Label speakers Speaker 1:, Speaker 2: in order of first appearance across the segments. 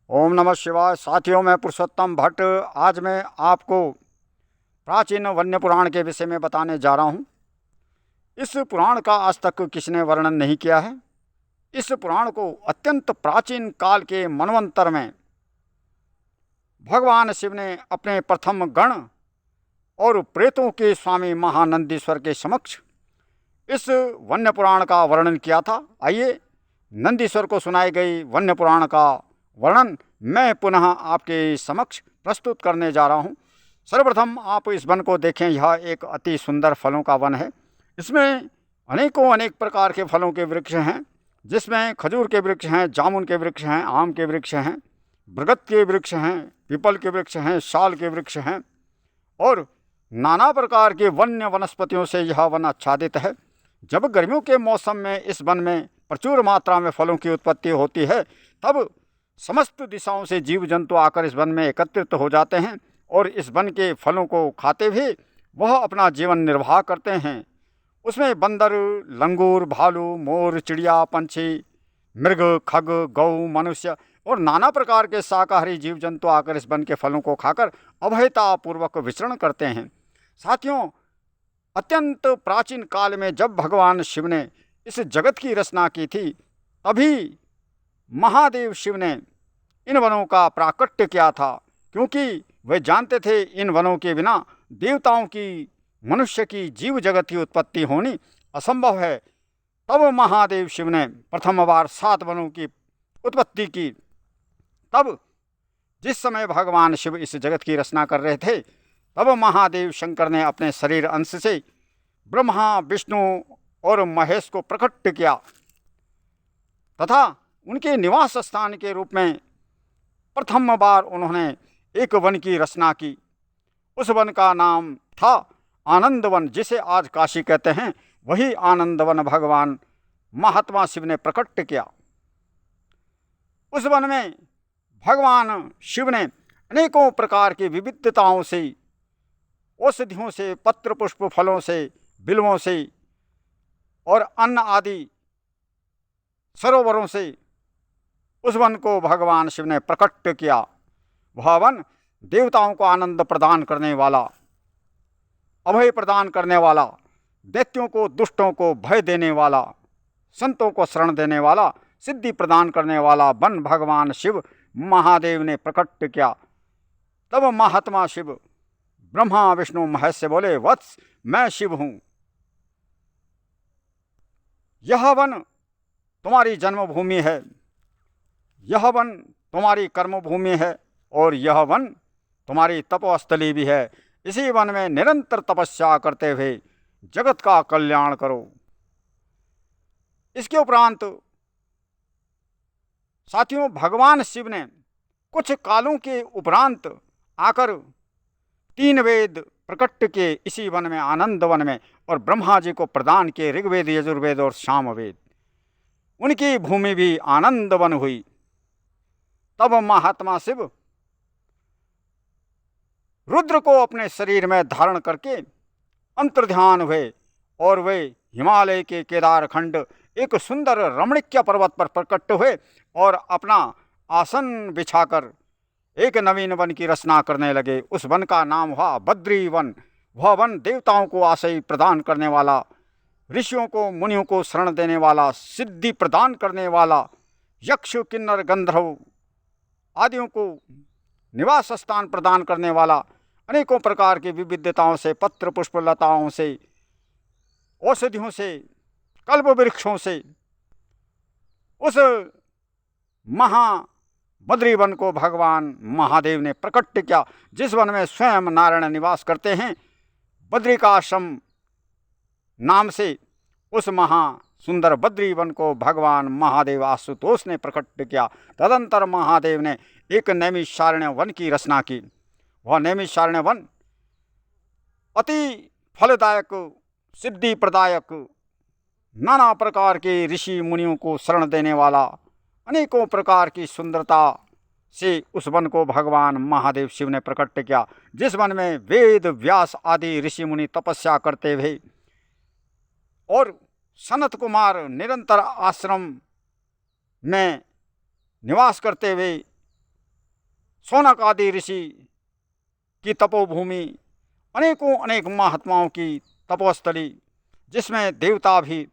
Speaker 1: ओम नमः शिवाय। साथियों, मैं पुरुषोत्तम भट्ट आज मैं आपको प्राचीन वन्य पुराण के विषय में बताने जा रहा हूँ। इस पुराण का आज तक किसी ने वर्णन नहीं किया है। इस पुराण को अत्यंत प्राचीन काल के मनवंतर में भगवान शिव ने अपने प्रथम गण और प्रेतों के स्वामी महानंदीश्वर के समक्ष इस वन्य पुराण का वर्णन किया था। आइए नंदीश्वर को सुनाई गई वन्य पुराण का वर्णन मैं पुनः आपके समक्ष प्रस्तुत करने जा रहा हूँ। सर्वप्रथम आप इस वन को देखें। यह एक अति सुंदर फलों का वन है। इसमें अनेक प्रकार के फलों के वृक्ष हैं, जिसमें खजूर के वृक्ष हैं, जामुन के वृक्ष हैं, आम के वृक्ष हैं, बरगद के वृक्ष हैं, पीपल के वृक्ष हैं, साल के वृक्ष हैं और नाना प्रकार के वन्य वनस्पतियों से यह वन आच्छादित है। जब गर्मियों के मौसम में इस वन में प्रचुर मात्रा में फलों की उत्पत्ति होती है, तब समस्त दिशाओं से जीव जंतु आकर इस वन में एकत्रित हो जाते हैं और इस वन के फलों को खाते हुए वह अपना जीवन निर्वाह करते हैं। उसमें बंदर, लंगूर, भालू, मोर, चिड़िया, पंछी, मृग, खग, गौ, मनुष्य और नाना प्रकार के शाकाहारी जीव जंतु आकर इस वन के फलों को खाकर अभयतापूर्वक विचरण करते हैं। साथियों, अत्यंत प्राचीन काल में जब भगवान शिव ने इस जगत की रचना की थी, तभी महादेव शिव ने इन वनों का प्राकट्य किया था, क्योंकि वे जानते थे इन वनों के बिना देवताओं की, मनुष्य की, जीव जगत की उत्पत्ति होनी असंभव है। तब महादेव शिव ने प्रथम बार 7 वनों की उत्पत्ति की। तब जिस समय भगवान शिव इस जगत की रचना कर रहे थे, तब महादेव शंकर ने अपने शरीर अंश से ब्रह्मा, विष्णु और महेश को प्रकट किया तथा उनके निवास स्थान के रूप में प्रथम बार उन्होंने एक वन की रचना की। उस वन का नाम था आनंद वन, जिसे आज काशी कहते हैं। वही आनंद वन भगवान महात्मा शिव ने प्रकट किया। उस वन में भगवान शिव ने अनेकों प्रकार की विविधताओं से, औषधियों से, पत्र पुष्प फलों से, बिल्वों से और अन्न आदि सरोवरों से उस वन को भगवान शिव ने प्रकट किया। वह वन देवताओं को आनंद प्रदान करने वाला, अभय प्रदान करने वाला, दैत्यों को, दुष्टों को भय देने वाला, संतों को शरण देने वाला, सिद्धि प्रदान करने वाला वन भगवान शिव महादेव ने प्रकट किया। तब महात्मा शिव ब्रह्मा, विष्णु, महेश से बोले, वत्स, मैं शिव हूं। यह वन तुम्हारी जन्मभूमि है, यह वन तुम्हारी कर्मभूमि है और यह वन तुम्हारी तपोस्थली भी है। इसी वन में निरंतर तपस्या करते हुए जगत का कल्याण करो। इसके उपरांत साथियों, भगवान शिव ने कुछ कालों के उपरांत आकर 3 वेद प्रकट किए इसी वन में, आनंद वन में, और ब्रह्मा जी को प्रदान किए ऋग्वेद, यजुर्वेद और सामवेद। उनकी भूमि भी आनंद वन हुई। तब महात्मा शिव रुद्र को अपने शरीर में धारण करके अंतर्ध्यान हुए और वे हिमालय के केदारखंड एक सुंदर रमणीय पर्वत पर प्रकट हुए और अपना आसन बिछाकर एक नवीन वन की रचना करने लगे। उस वन का नाम हुआ बद्री वन। वह वन देवताओं को आश्रय प्रदान करने वाला, ऋषियों को, मुनियों को शरण देने वाला, सिद्धि प्रदान करने वाला, यक्ष, किन्नर, गंधर्व आदियों को निवास स्थान प्रदान करने वाला, अनेकों प्रकार की विविधताओं से, पत्र पुष्प लताओं से, औषधियों से, कल्प वृक्षों से उस बद्री वन को भगवान महादेव ने प्रकट किया, जिस वन में स्वयं नारायण निवास करते हैं। बद्री का आश्रम नाम से उस सुंदर बद्री वन को भगवान महादेव आशुतोष ने प्रकट किया। तदंतर महादेव ने एक नैमिषारण्य वन की रचना की। वह नैमिषारण्य वन अति फलदायक, सिद्धि प्रदायक, नाना प्रकार के ऋषि मुनियों को शरण देने वाला, अनेकों प्रकार की सुंदरता से उस वन को भगवान महादेव शिव ने प्रकट किया, जिस वन में वेद, व्यास आदि ऋषि मुनि तपस्या करते हुए और सनत कुमार निरंतर आश्रम में निवास करते हुए शौनक आदि ऋषि की तपोभूमि, अनेकों अनेक महात्माओं की तपोस्थली, जिसमें देवता भी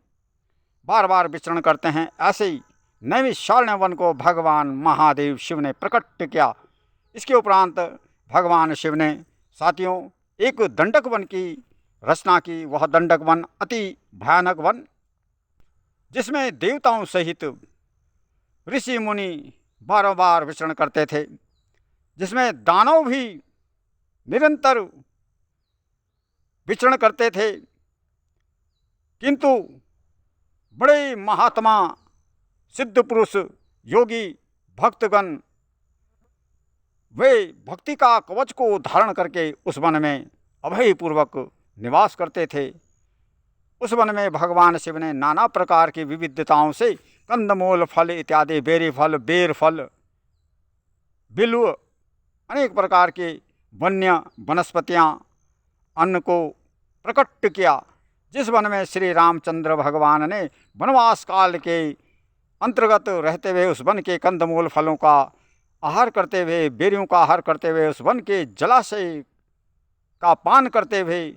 Speaker 1: बार बार विचरण करते हैं, ऐसे ही नैमिषारण्य वन को भगवान महादेव शिव ने प्रकट किया। इसके उपरांत भगवान शिव ने साथियों एक दंडक वन की रचना की। वह दंडक वन अति भयानक वन, जिसमें देवताओं सहित ऋषि मुनि बार बार विचरण करते थे, जिसमें दानव भी निरंतर विचरण करते थे, किंतु बड़े महात्मा, सिद्ध पुरुष, योगी, भक्तगण वे भक्ति का कवच को धारण करके उस वन में अभयपूर्वक निवास करते थे। उस वन में भगवान शिव ने नाना प्रकार की विविधताओं से कंदमूल फल इत्यादि, बेरी फल, बेर फल, बिल्व, अनेक प्रकार के वन्य वनस्पतियाँ, अन्न को प्रकट किया। जिस वन में श्री रामचंद्र भगवान ने वनवास काल के अंतर्गत रहते हुए उस वन के कंदमूल फलों का आहार करते हुए, बेरियों का आहार करते हुए, उस वन के जलाशय का पान करते हुए,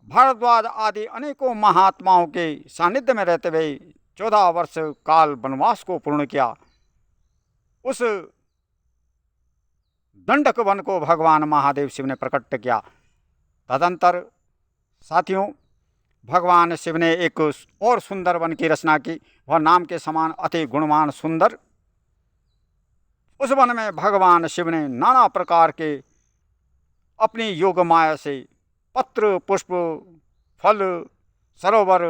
Speaker 1: भारद्वाज आदि अनेकों महात्माओं के सानिध्य में रहते हुए 14 वर्ष काल वनवास को पूर्ण किया। उस दंडक वन को भगवान महादेव शिव ने प्रकट किया। तदंतर साथियों भगवान शिव ने एक और सुंदर वन की रचना की। वह नाम के समान अति गुणवान सुंदर। उस वन में भगवान शिव ने नाना प्रकार के अपनी योग माया से पत्र, पुष्प, फल, सरोवर,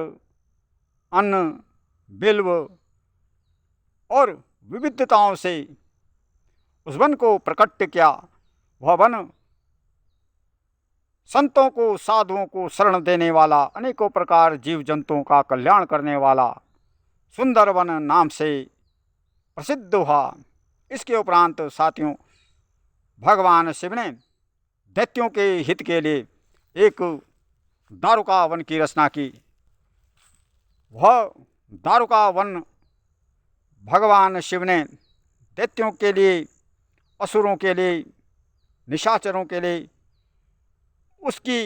Speaker 1: अन्न, बिल्व और विविधताओं से उस वन को प्रकट किया। वह वन संतों को, साधुओं को शरण देने वाला, अनेकों प्रकार जीव जंतुओं का कल्याण करने वाला सुंदर वन नाम से प्रसिद्ध हुआ। इसके उपरांत साथियों भगवान शिव ने दैत्यों के हित के लिए एक दारुका वन की रचना की। वह दारुका वन भगवान शिव ने दैत्यों के लिए, असुरों के लिए, निशाचरों के लिए उसकी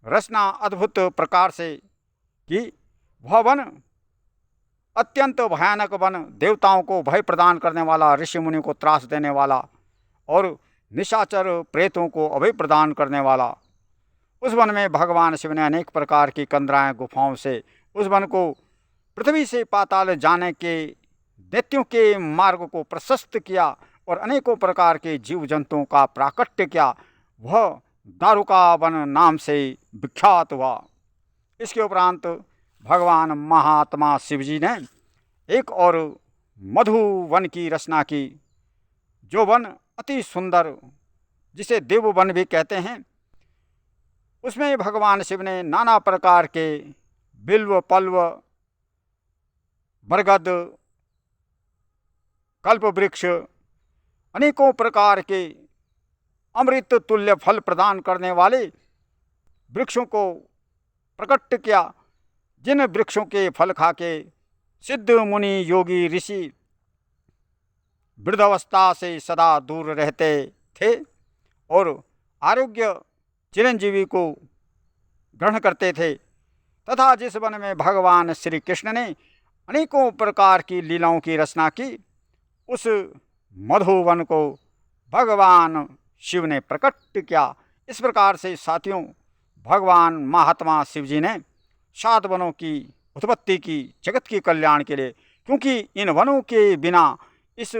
Speaker 1: रचना अद्भुत प्रकार से की। वह वन अत्यंत भयानक वन, देवताओं को भय प्रदान करने वाला, ऋषि मुनि को त्रास देने वाला और निशाचर प्रेतों को अभय प्रदान करने वाला। उस वन में भगवान शिव ने अनेक प्रकार की कंदराएं, गुफाओं से उस वन को पृथ्वी से पाताल जाने के दैत्यों के मार्ग को प्रशस्त किया और अनेकों प्रकार के जीव जंतुओं का प्राकट्य किया। वह दारुका वन नाम से विख्यात हुआ। इसके उपरांत भगवान महात्मा शिव जी ने एक और मधु वन की रचना की, जो वन अति सुंदर, जिसे देव वन भी कहते हैं। उसमें भगवान शिव ने नाना प्रकार के बिल्व, पल्व, बरगद, कल्प वृक्ष, अनेकों प्रकार के अमृत तुल्य फल प्रदान करने वाले वृक्षों को प्रकट किया, जिन वृक्षों के फल खा के सिद्ध मुनि, योगी, ऋषि वृद्धावस्था से सदा दूर रहते थे और आरोग्य चिरंजीवी को ग्रहण करते थे। तथा जिस वन में भगवान श्री कृष्ण ने अनेकों प्रकार की लीलाओं की रचना की, उस मधुवन को भगवान शिव ने प्रकट किया। इस प्रकार से साथियों भगवान महात्मा शिव जी ने 7 वनों की उत्पत्ति की जगत के कल्याण के लिए, क्योंकि इन वनों के बिना इस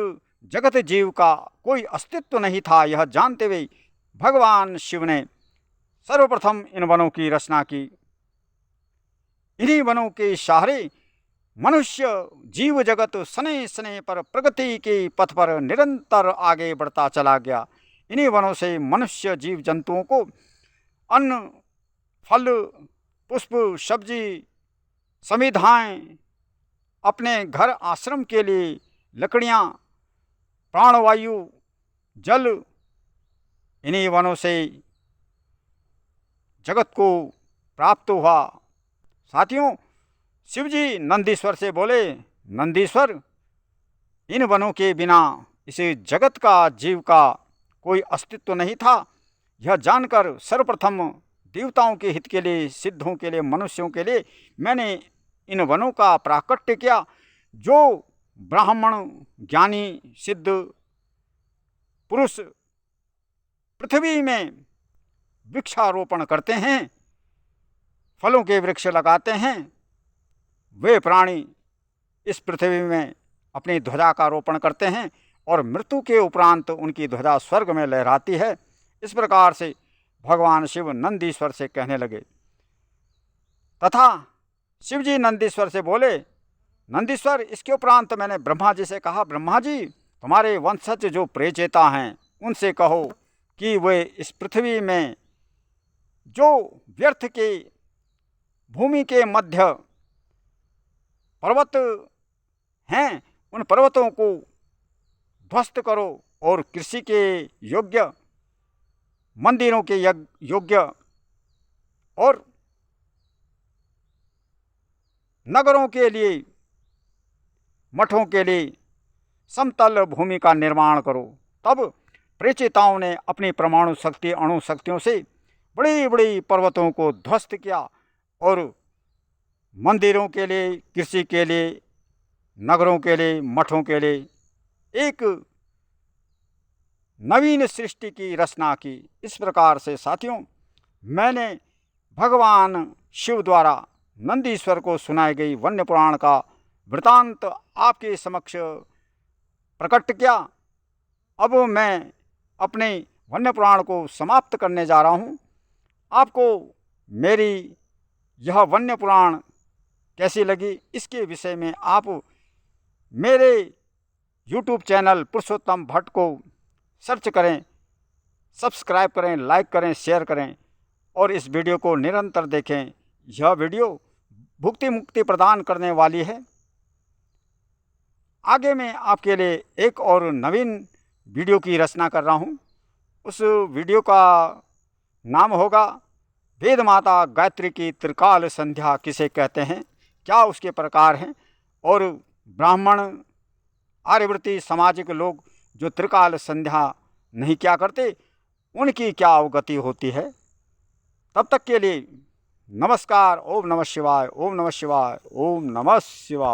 Speaker 1: जगत जीव का कोई अस्तित्व नहीं था। यह जानते हुए भगवान शिव ने सर्वप्रथम इन वनों की रचना की। इन्हीं वनों के सहारे मनुष्य जीव जगत सने सने पर प्रगति के पथ पर निरंतर आगे बढ़ता चला गया। इन्हीं वनों से मनुष्य जीव जंतुओं को अन्न, फल, पुष्प, सब्जी, समिधाएं, अपने घर आश्रम के लिए लकड़ियाँ, प्राणवायु, जल, इन्हीं वनों से जगत को प्राप्त हुआ। साथियों शिवजी नंदीश्वर से बोले, नंदीश्वर इन वनों के बिना इस जगत का, जीव का कोई अस्तित्व नहीं था। यह जानकर सर्वप्रथम देवताओं के हित के लिए, सिद्धों के लिए, मनुष्यों के लिए मैंने इन वनों का प्राकट्य किया। जो ब्राह्मण, ज्ञानी, सिद्ध पुरुष पृथ्वी में वृक्षारोपण करते हैं, फलों के वृक्ष लगाते हैं, वे प्राणी इस पृथ्वी में अपनी ध्वजा का रोपण करते हैं और मृत्यु के उपरांत उनकी ध्वजा स्वर्ग में लहराती है। इस प्रकार से भगवान शिव नंदीश्वर से कहने लगे तथा शिवजी नंदीश्वर से बोले, नंदीश्वर, इसके उपरांत मैंने ब्रह्मा जी से कहा, ब्रह्मा जी, तुम्हारे वंशज जो प्रेचेता हैं उनसे कहो कि वे इस पृथ्वी में जो व्यर्थ के भूमि के मध्य पर्वत हैं उन पर्वतों को ध्वस्त करो और कृषि के योग्य, मंदिरों के योग्य और नगरों के लिए, मठों के लिए समतल भूमि का निर्माण करो। तब प्रेचिताओं ने अपनी परमाणु शक्ति, अणु शक्तियों से बड़ी बड़ी पर्वतों को ध्वस्त किया और मंदिरों के लिए, कृषि के लिए, नगरों के लिए, मठों के लिए एक नवीन सृष्टि की रचना की। इस प्रकार से साथियों, मैंने भगवान शिव द्वारा नंदीश्वर को सुनाई गई वन्य पुराण का वृतांत आपके समक्ष प्रकट किया। अब मैं अपने वन्य पुराण को समाप्त करने जा रहा हूँ। आपको मेरी यह वन्य पुराण कैसी लगी, इसके विषय में आप मेरे YouTube चैनल पुरुषोत्तम भट्ट को सर्च करें, सब्सक्राइब करें, लाइक करें, शेयर करें और इस वीडियो को निरंतर देखें। यह वीडियो भुक्ति मुक्ति प्रदान करने वाली है। आगे मैं आपके लिए एक और नवीन वीडियो की रचना कर रहा हूँ। उस वीडियो का नाम होगा वेद माता गायत्री की त्रिकाल संध्या किसे कहते हैं, क्या उसके प्रकार हैं, और ब्राह्मण, आर्यवृत्ति, सामाजिक लोग जो त्रिकाल संध्या नहीं क्या करते, उनकी क्या अवगति होती है। तब तक के लिए नमस्कार। ओम नमः शिवाय, ओम नमः शिवाय, ओम नमः शिवाय।